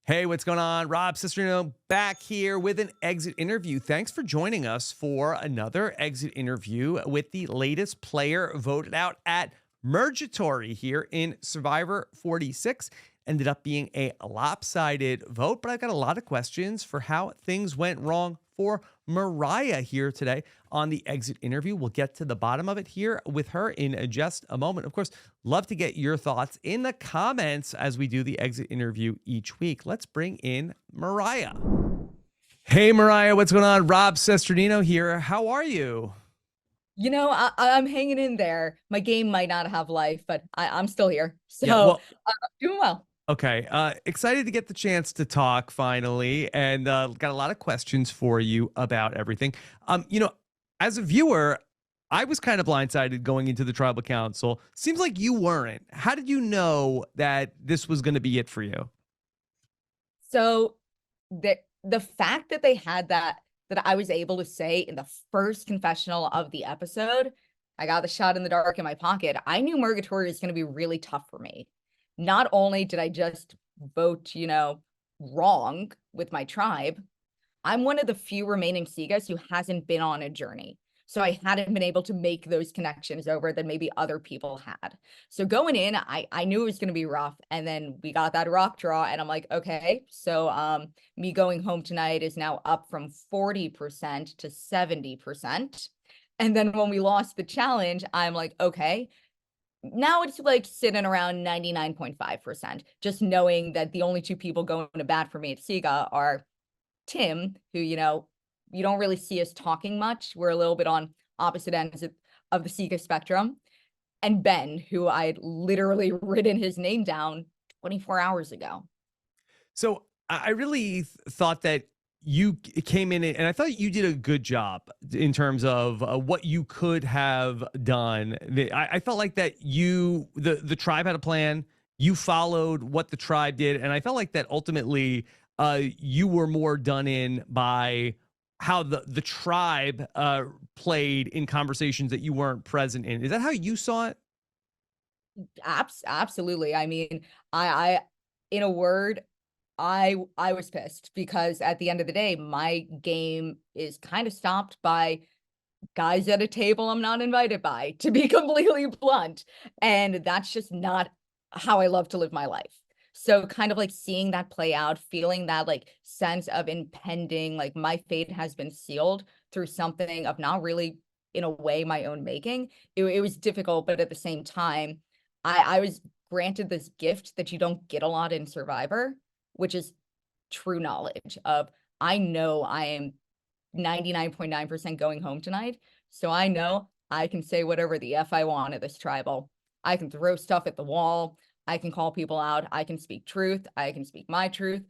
Hey, what's going on? Rob Cesternino back here with an exit interview. Thanks for joining us for another exit interview with the latest player voted out at Mergatory here in Survivor 46. Ended up being a lopsided vote, but I've got a lot of questions for how things went wrong for Moriah here today on the exit interview. We'll get to the bottom of it here with her in just a moment. Of course, love to get your thoughts in the comments as we do the exit interview each week. Let's bring in Moriah. Hey, Moriah, what's going on? Rob Cesternino here. How are you? I'm hanging in there. My game might not have life, but I'm still here. Yeah, So well, I'm doing well. okay. Excited to get the chance to talk finally, and got a lot of questions for you about everything. As a viewer, I was kind of blindsided going into the tribal council. Seems like you weren't. How did you know that this was going to be it for you? So the fact that they had that I was able to say in the first confessional of the episode, I got the shot in the dark in my pocket. I knew Murgatory was going to be really tough for me. Not only did I just vote, wrong with my tribe, I'm one of the few remaining Segas who hasn't been on a journey. So I hadn't been able to make those connections over that maybe other people had. So going in, I knew it was going to be rough. And then we got that rock draw and I'm like, okay, so me going home tonight is now up from 40% to 70%. And then when we lost the challenge, I'm like, okay, now it's like sitting around 99.5%, just knowing that the only two people going to bat for me at Sega are Tim, who, you don't really see us talking much. We're a little bit on opposite ends of the Sega spectrum. And Ben, who I had literally written his name down 24 hours ago. So I really thought that you came in and I thought you did a good job in terms of what you could have done. I felt like that the tribe had a plan. You followed what the tribe did, and I felt like that ultimately you were more done in by how the tribe played in conversations that you weren't present in. Is that how you saw it? Absolutely. I mean, I in a word, I was pissed because at the end of the day, my game is kind of stopped by guys at a table I'm not invited by, to be completely blunt. And that's just not how I love to live my life. So kind of like seeing that play out, feeling that like sense of impending, like my fate has been sealed through something of not really in a way my own making. It was difficult, but at the same time, I was granted this gift that you don't get a lot in Survivor, which is true knowledge of I know I am 99.9% going home tonight. So I know I can say whatever the F I want at this tribal. I can throw stuff at the wall. I can call people out. I can speak truth. I can speak my truth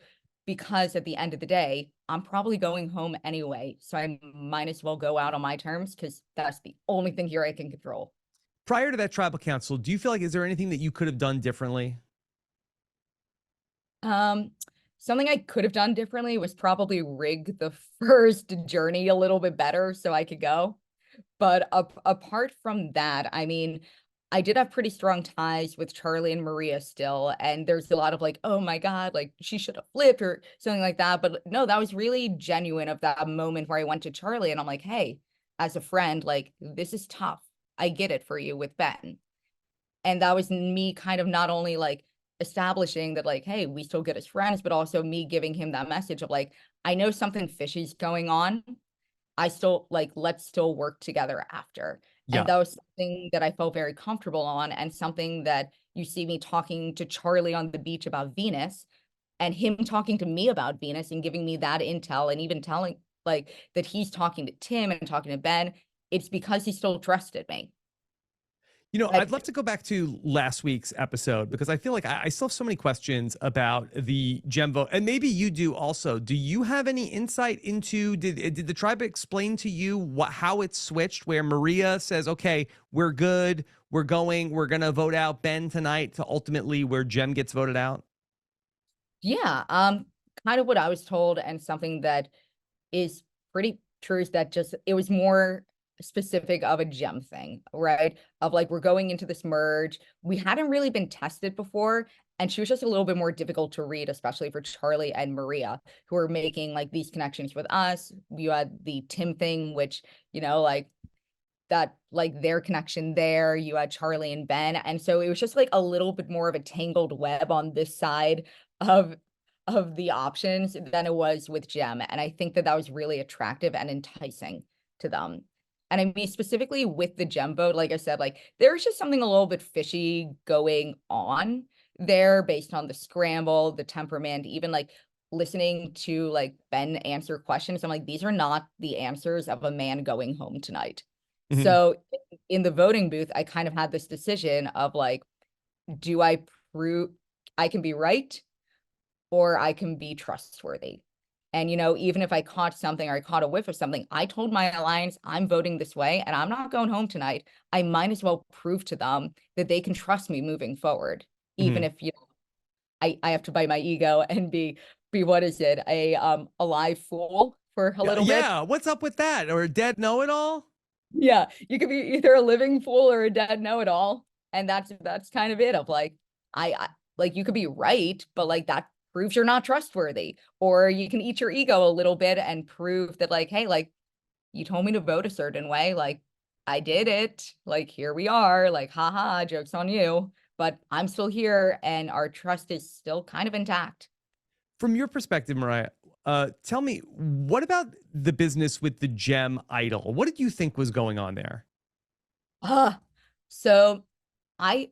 because at the end of the day, I'm probably going home anyway. So I might as well go out on my terms because that's the only thing here I can control. Prior to that tribal council, do you feel like is there anything that you could have done differently? Um, Something I could have done differently was probably rig the first journey a little bit better so I could go. But apart from that, I mean, I did have pretty strong ties with Charlie and Maria still. And there's a lot of like, oh my God, like she should have flipped or something like that. But no, that was really genuine of that moment where I went to Charlie and I'm like, hey, as a friend, like this is tough. I get it for you with Ben. And that was me kind of not only like establishing that like, hey, we still good as friends, but also me giving him that message of like, I know something fishy's going on. I still like, let's still work together after. And Yeah. that was something that I felt very comfortable on and something that you see me talking to Charlie on the beach about Venus and him talking to me about Venus and giving me that intel and even telling like that he's talking to Tim and talking to Ben. It's because he still trusted me. I'd love to go back to last week's episode because I feel like I still have so many questions about the gem vote, and maybe you do also. Do you have any insight into did the tribe explain to you how it switched? Where Maria says, "Okay, we're good, we're gonna vote out Ben tonight," to ultimately where Gem gets voted out. Yeah, kind of what I was told, and something that is pretty true is that just it was more specific of a gem thing, right? Of like we're going into this merge. We hadn't really been tested before, And she was just a little bit more difficult to read, especially for Charlie and Maria, who were making like these connections with us. You had the Tim thing, which, like that, like their connection there. You had Charlie and Ben. And so it was just like a little bit more of a tangled web on this side of the options than it was with Jem. And I think that was really attractive and enticing to them. And I mean, specifically with the Jem vote, like I said, like there's just something a little bit fishy going on there based on the scramble, the temperament, even like listening to like Ben answer questions. I'm like, these are not the answers of a man going home tonight. Mhm. So in the voting booth, I kind of had this decision of like, do I prove I can be right or I can be trustworthy? And, even if I caught something or I caught a whiff of something, I told my alliance, I'm voting this way and I'm not going home tonight. I might as well prove to them that they can trust me moving forward, even Mhm. if, I have to bite my ego and be what is it, a live fool for a Yeah, little bit. yeah. What's up with that? Or a dead know-it-all? Yeah, you could be either a living fool or a dead know-it-all, and that's kind of it. Of like, I like you could be right, but like that proves you're not trustworthy. Or you can eat your ego a little bit and prove that like, hey, like you told me to vote a certain way, like I did it, like here we are, like haha, joke's on you, but I'm still here and our trust is still kind of intact. From your perspective, Mariah, tell me, what about the business with the Gem idol? What did you think was going on there? Uh, so I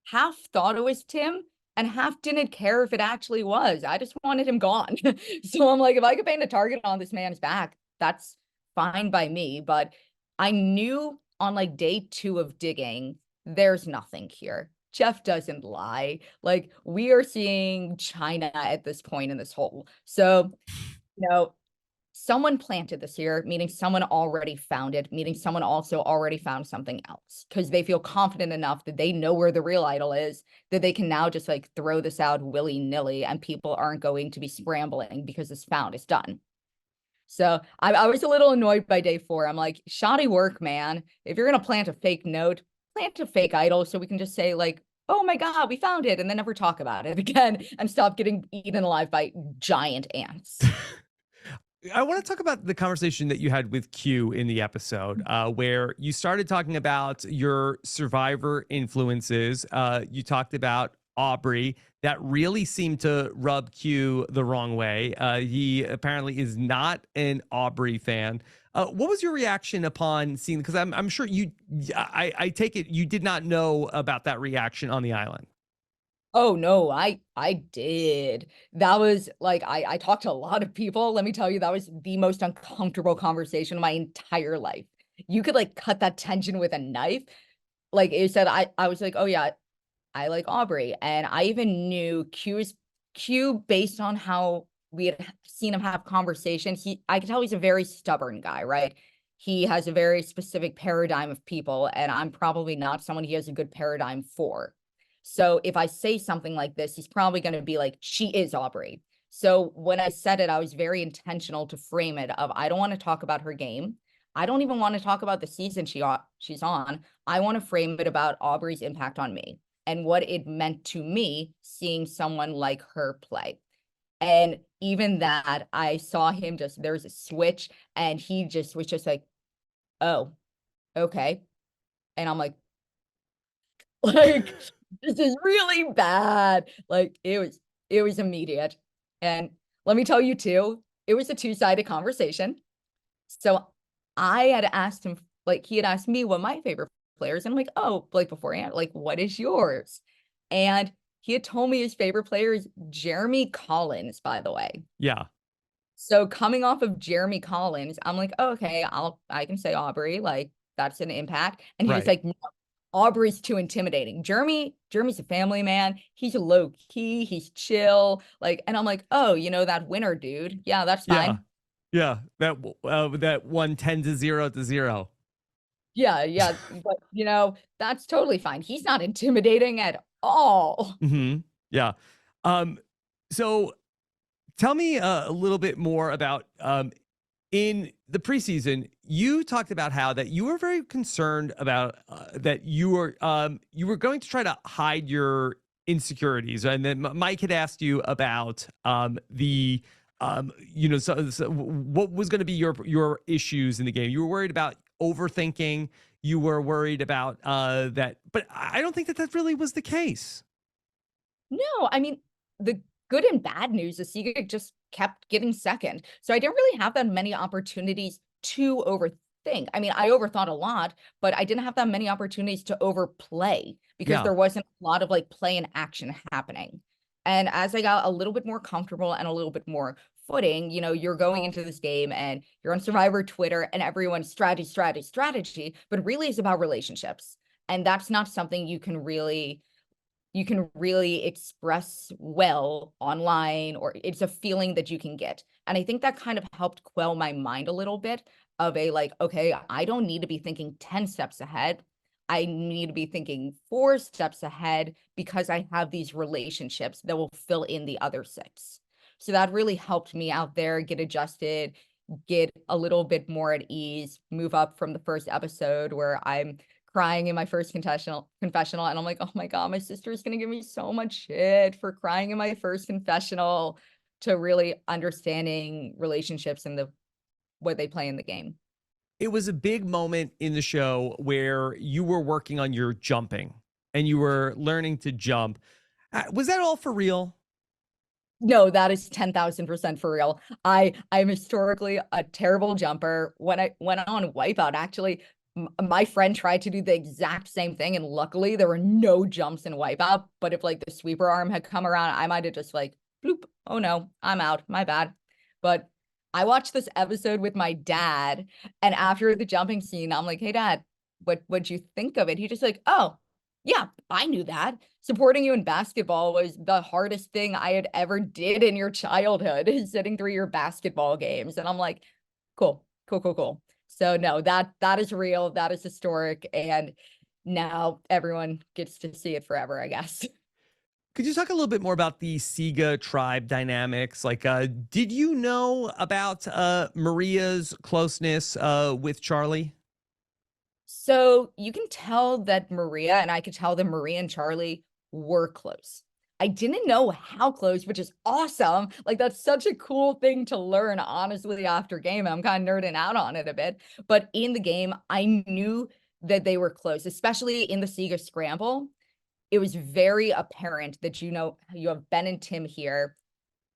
half thought it was Tim and half didn't care if it actually was. I just wanted him gone. So I'm like, if I could paint a target on this man's back, that's fine by me. But I knew on like day 2 of digging, there's nothing here. Jeff doesn't lie. Like we are seeing China at this point in this hole. So, you know, someone planted this here, meaning someone already found it, meaning someone also already found something else because they feel confident enough that they know where the real idol is, that they can now just like throw this out willy-nilly and people aren't going to be scrambling because it's found, it's done. So I was a little annoyed by day 4. I'm like, shoddy work, man. If you're going to plant a fake note, plant a fake idol so we can just say like, oh my God, we found it, and then never talk about it again and stop getting eaten alive by giant ants. I want to talk about the conversation that you had with Q in the episode, where you started talking about your survivor influences. You talked about Aubrey. That really seemed to rub Q the wrong way. He apparently is not an Aubrey fan. What was your reaction upon seeing? Because I'm sure I take it you did not know about that reaction on the island. Oh no, I did. That was like I talked to a lot of people. Let me tell you, that was the most uncomfortable conversation of my entire life. You could like cut that tension with a knife. Like it said, I was like, oh yeah, I like Aubrey. And I even knew Q based on how we had seen him have conversations. I could tell he's a very stubborn guy, right? He has a very specific paradigm of people, and I'm probably not someone he has a good paradigm for. So if I say something like this, he's probably going to be like, she is Aubrey. So when I said it, I was very intentional to frame it of I don't want to talk about her game. I don't even want to talk about the season she's on. I want to frame it about Aubrey's impact on me and what it meant to me seeing someone like her play. And even that, I saw him just, there's a switch and he just was just like, oh, okay. And I'm like, this is really bad. Like it was immediate. And let me tell you too, it was a two-sided conversation. So I had asked him, like he had asked me what my favorite players, and I'm like, oh, like beforehand, like what is yours? And he had told me his favorite player is Jeremy Collins, by the way. Yeah. So coming off of Jeremy Collins, I'm like, oh, okay, I can say Aubrey, like that's an impact. And he was Right. like, no, Aubrey's too intimidating. Jeremy's a family man. He's low key, he's chill. Like, and I'm like, oh, that winner, dude. Yeah, that's Yeah. fine. Yeah. That one 10-0 to 0. Yeah, yeah. But that's totally fine. He's not intimidating at all. Yeah. Um, so tell me a little bit more about in the preseason. You talked about how that you were very concerned about that you were going to try to hide your insecurities. And then Mike had asked you about what was going to be your issues in the game. You were worried about overthinking. You were worried about that, but I don't think that really was the case. No, I mean, the good and bad news is Sega just kept getting second. So I didn't really have that many opportunities to overthink. I mean, I overthought a lot, but I didn't have that many opportunities to overplay because Yeah. there wasn't a lot of like play and action happening. And as I got a little bit more comfortable and a little bit more footing, you're going into this game and you're on Survivor Twitter and everyone's strategy, but really is about relationships. And that's not something you can really express well online, or it's a feeling that you can get. And I think that kind of helped quell my mind a little bit of a like, okay, I don't need to be thinking 10 steps ahead. I need to be thinking 4 steps ahead because I have these relationships that will fill in the other 6. So that really helped me out there get adjusted, get a little bit more at ease, move up from the first episode where I'm crying in my first confessional and I'm like, oh my god, my sister is gonna give me so much shit for crying in my first confessional, to really understanding relationships and what they play in the game. It was a big moment in the show where you were working on your jumping and you were learning to jump. Was that all for real? No, that is 10,000% for real. I'm historically a terrible jumper. When I went on Wipeout, actually, my friend tried to do the exact same thing, and luckily there were no jumps in Wipeout. But if like the sweeper arm had come around, I might have just like bloop. Oh no, I'm out. My bad. But I watched this episode with my dad, and after the jumping scene, I'm like, "Hey, Dad, what'd you think of it?" He just like, "Oh, yeah, I knew that. Supporting you in basketball was the hardest thing I had ever did in your childhood, is sitting through your basketball games." And I'm like, cool, cool, cool, cool. So no, that is real, that is historic, and now everyone gets to see it forever, I guess. Could you talk a little bit more about the Sega tribe dynamics? Like, did you know about Maria's closeness with Charlie? So you can tell that Maria, and I could tell that Maria and Charlie were close. I didn't know how close, which is awesome. Like, that's such a cool thing to learn, honestly, after game. I'm kind of nerding out on it a bit. But in the game, I knew that they were close, especially in the Sega Scramble. It was very apparent that, you have Ben and Tim here.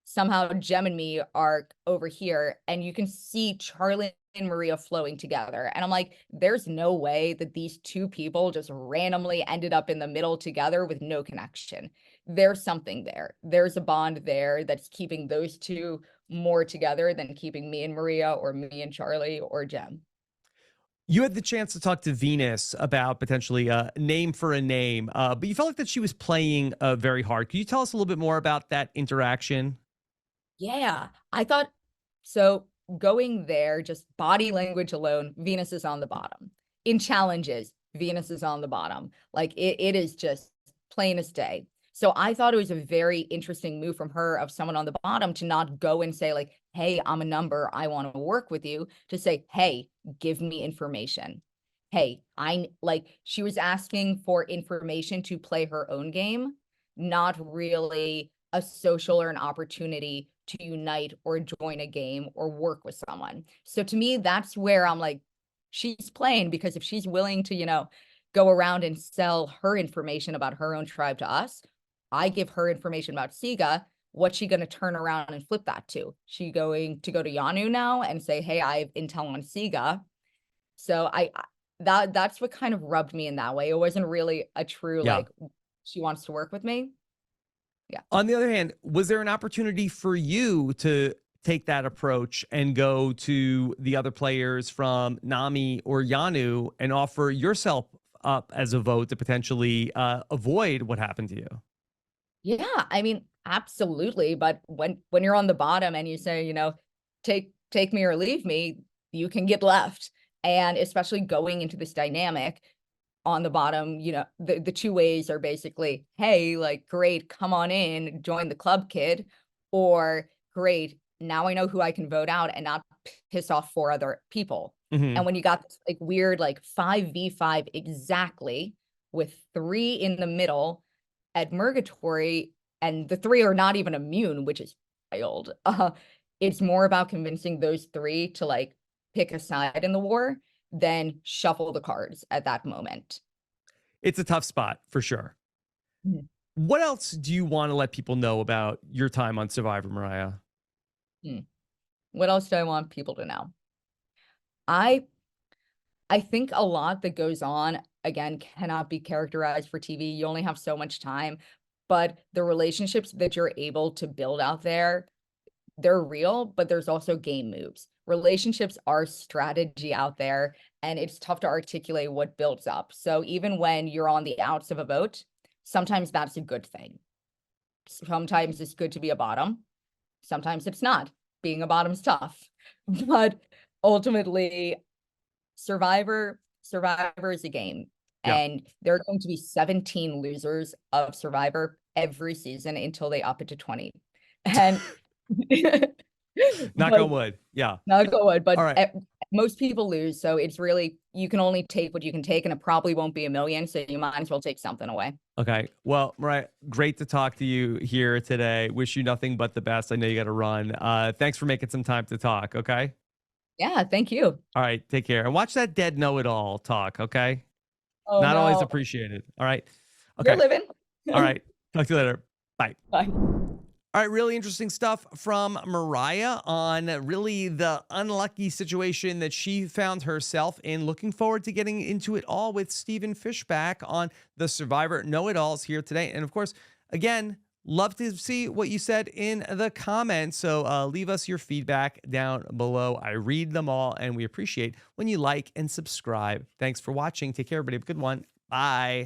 Somehow Jem and me are over here, and you can see Charlie and Maria flowing together. And I'm like, there's no way that these two people just randomly ended up in the middle together with no connection. There's something there. There's a bond there that's keeping those two more together than keeping me and Maria, or me and Charlie, or Jem. You had the chance to talk to Venus about potentially a name for a name, but you felt like that she was playing very hard. Could you tell us a little bit more about that interaction? Yeah, I thought so. Going there, just body language alone, Venus is on the bottom. In challenges, Venus is on the bottom. Like it is just plain as day. So I thought it was a very interesting move from her, of someone on the bottom, to not go and say like, "Hey, I'm a number. I want to work with you." To say, "Hey, give me information." Hey, she was asking for information to play her own game, not really a social or an opportunity to unite or join a game or work with someone. So to me, that's where I'm like, she's playing, because if she's willing to, go around and sell her information about her own tribe to us, I give her information about Siga. What's she going to turn around and flip that to? She going to go to Yanu now and say, "Hey, I have intel on Siga." So that's what kind of rubbed me in that way. It wasn't really a true Yeah. like, she wants to work with me. Yeah. On the other hand, was there an opportunity for you to take that approach and go to the other players from Nami or Yanu and offer yourself up as a vote to potentially avoid what happened to you? Yeah, I mean, absolutely. But when you're on the bottom and you say, take me or leave me, you can get left. And especially going into this dynamic on the bottom, the two ways are basically, "Hey, like, great, come on in, join the club, kid," or "Great, now I know who I can vote out and not piss off 4 other people." And Hmm. when you got this like weird like 5v5 exactly, with 3 in the middle, at Murgatory, and the three are not even immune, which is wild. It's more about convincing those three to like pick a side in the war than shuffle the cards at that moment. It's a tough spot for sure. Mhm. What else do you want to let people know about your time on Survivor, Moriah? Hmm. What else do I want people to know? I I think a lot that goes on, again, cannot be characterized for TV. You only have so much time, but the relationships that you're able to build out there, they're real, but there's also game moves. Relationships are strategy out there, and it's tough to articulate what builds up. So even when you're on the outs of a vote, sometimes that's a good thing. Sometimes it's good to be a bottom. Sometimes it's not. Being a bottom's tough. But ultimately, Survivor is a game, Yeah. and there are going to be 17 losers of Survivor every season until they up it to 20. And Knock but on wood. Yeah. not go would, All but right. most people lose, so it's really, you can only take what you can take, and it probably won't be a million, so you might as well take something away. Okay. Well, Mariah, great to talk to you here today. Wish you nothing but the best. I know you got to run. Thanks for making some time to talk. Okay. Yeah, thank you. All right. Take care. And watch that dead know-it-all talk. Okay. Oh Not always no, appreciated. All right. you're Okay. living. All right. Talk to you later. Bye. Bye. All right, really interesting stuff from Moriah on really the unlucky situation that she found herself in. Looking forward to getting into it all with Stephen Fishbach on the Survivor Know-It-Alls here today. And of course, again, love to see what you said in the comments. So leave us your feedback down below. I read them all, and we appreciate when you like and subscribe. Thanks for watching. Take care, everybody. Have a good one. Bye.